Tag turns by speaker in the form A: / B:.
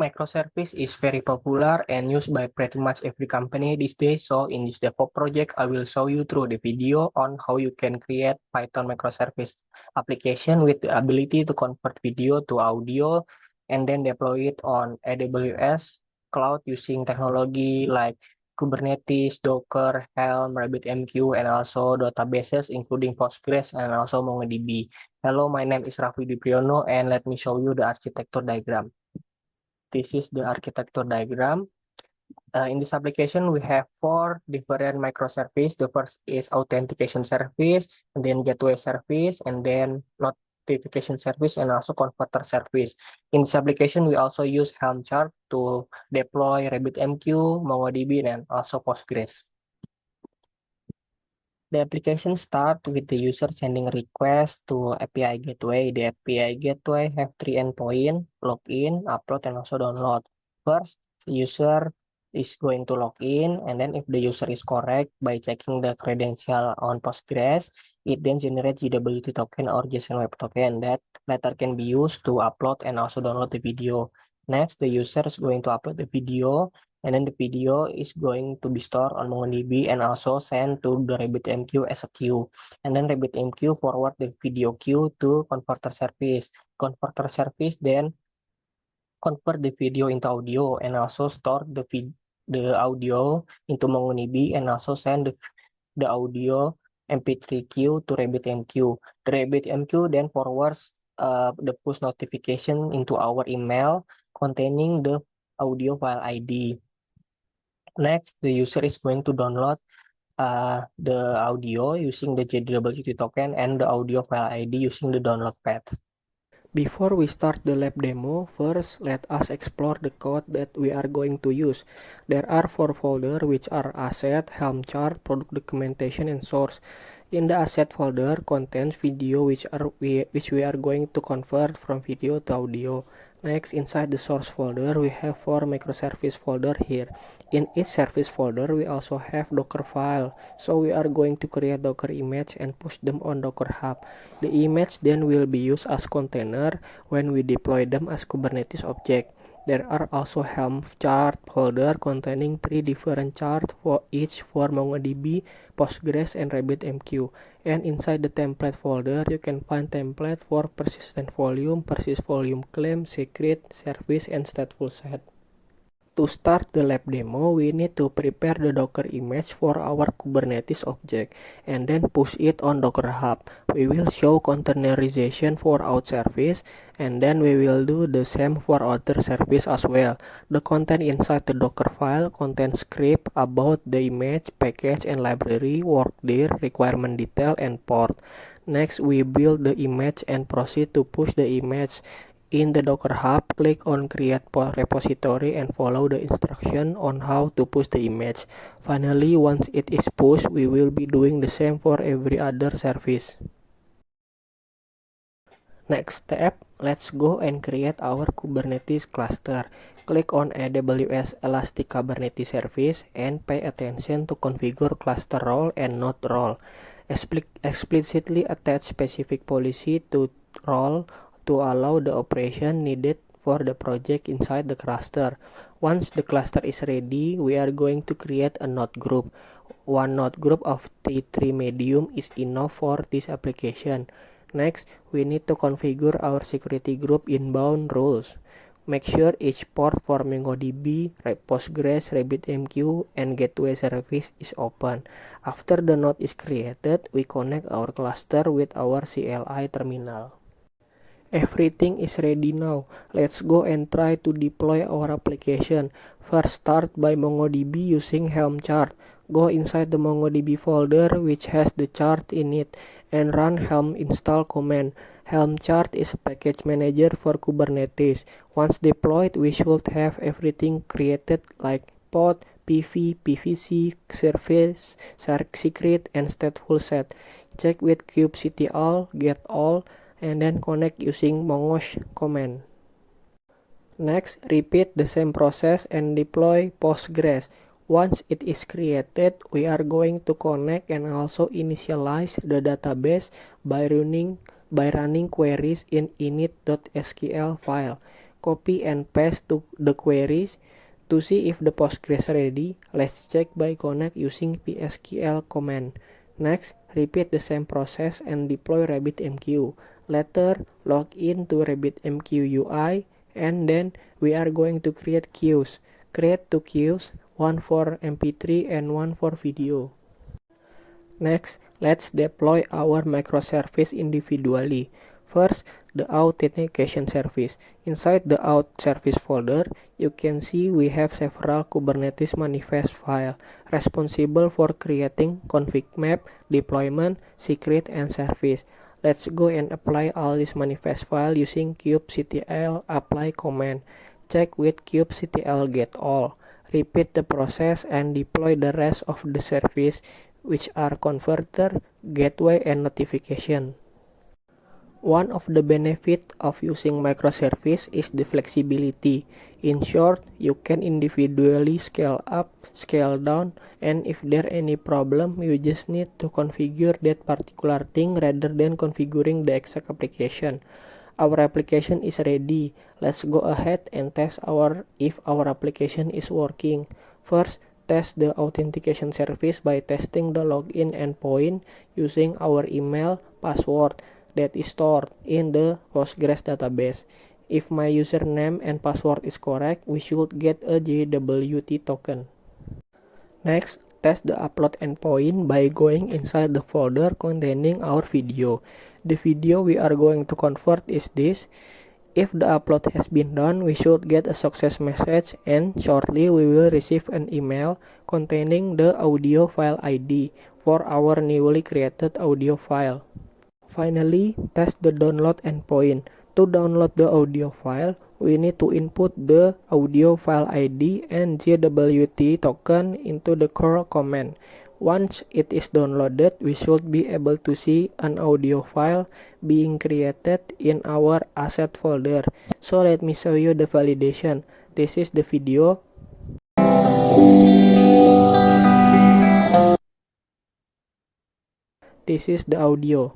A: Microservice is very popular and used by pretty much every company these days. So in this develop project, I will show you through the video on how you can create Python microservice application with the ability to convert video to audio and then deploy it on AWS cloud using technology like Kubernetes, Docker, Helm, RabbitMQ, and also databases including Postgres and also MongoDB. Hello, my name is Raffi Dipriono and let me show you the architecture diagram. This is the architecture diagram. In this application, we have four different microservices. The first is authentication service, and then gateway service, and then notification service, and also converter service. In this application, we also use Helm chart to deploy RabbitMQ, MongoDB, and also Postgres. The application starts with the user sending request to API gateway. The API gateway have three endpoints: login, upload, and also download. First, the user is going to log in, and then if the user is correct by checking the credential on Postgres, it then generates JWT token or JSON Web Token that later can be used to upload and also download the video. Next, the user is going to upload the video, and then the video is going to be stored on MongoDB and also sent to the RabbitMQ as a queue. And then RabbitMQ forward the video queue to converter service. Converter service then convert the video into audio and also store the audio into MongoDB and also send the audio MP3 queue to RabbitMQ. The RabbitMQ then forwards the push notification into our email containing the audio file ID. Next, the user is going to download the audio using the JWT token and the audio file ID using the download path. Before we start the lab demo, first let us explore the code that we are going to use. There are four folders which are asset, Helm chart, product documentation, and source. In the asset folder contains video which we are going to convert from video to audio. Next, inside the source folder, we have four microservice folder here. In each service folder, we also have Docker file. So we are going to create Docker image and push them on Docker Hub. The image then will be used as container when we deploy them as Kubernetes object. There are also Helm chart folder containing three different charts for each for MongoDB, Postgres, and RabbitMQ. And inside the template folder, you can find template for persistent volume, persist volume claim, secret, service, and stateful set. To start the lab demo, we need to prepare the Docker image for our Kubernetes object and then push it on Docker Hub. We will show containerization for out service and then we will do the same for other service as well. The content inside the Docker file contains script about the image, package, and library, workdir, requirement detail, and port. Next, we build the image and proceed to push the image. In the Docker Hub, click on Create Repository and follow the instruction on how to push the image. Finally, once it is pushed, we will be doing the same for every other service. Next step, let's go and create our Kubernetes cluster. Click on AWS Elastic Kubernetes Service and pay attention to configure cluster role and node role. Explicitly attach specific policy to role to allow the operation needed for the project inside the cluster. Once the cluster is ready, we are going to create a node group. One node group of T3 medium is enough for this application. Next, we need to configure our security group inbound rules. Make sure each port for MongoDB, Postgres, RabbitMQ, and gateway service is open. After the node is created, we connect our cluster with our CLI terminal. Everything is ready now. Let's go and try to deploy our application. First, start by MongoDB using Helm chart. Go inside the MongoDB folder which has the chart in it and run Helm install command. Helm chart is a package manager for Kubernetes. Once deployed, we should have everything created like pod, PV, PVC, service, secret, and stateful set. Check with kubectl, get all, and then connect using mongoose command. Next, repeat the same process and deploy Postgres. Once it is created, we are going to connect and also initialize the database by running queries in init.sql file. copy and paste to the queries. To see if the Postgres ready, let's check by connect using psql command. Next, repeat the same process and deploy RabbitMQ. Later, log in to RabbitMQ UI, and then we are going to create queues. Create two queues, one for MP3 and one for video. Next, let's deploy our microservice individually. First, the authentication service. Inside the auth service folder, you can see we have several Kubernetes manifest files responsible for creating config map, deployment, secret, and service. Let's go and apply all these manifest files using kubectl apply command. Check with kubectl get all. Repeat the process and deploy the rest of the service, which are converter, gateway, and notification. One of the benefits of using microservice is the flexibility. In short, you can individually scale up, scale down, and if there any problem, you just need to configure that particular thing rather than configuring the exact application. Our application is ready. Let's go ahead and test if our application is working. First, test the authentication service by testing the login endpoint using our email password that is stored in the Postgres database. If my username and password is correct, we should get a JWT token. Next, test the upload endpoint by going inside the folder containing our video. The video we are going to convert is this. If the upload has been done, we should get a success message, and shortly we will receive an email containing the audio file ID for our newly created audio file. Finally, test the download endpoint. To download the audio file, we need to input the audio file ID and JWT token into the curl command. Once it is downloaded, we should be able to see an audio file being created in our asset folder. So let me show you the validation. This is the video. This is the audio.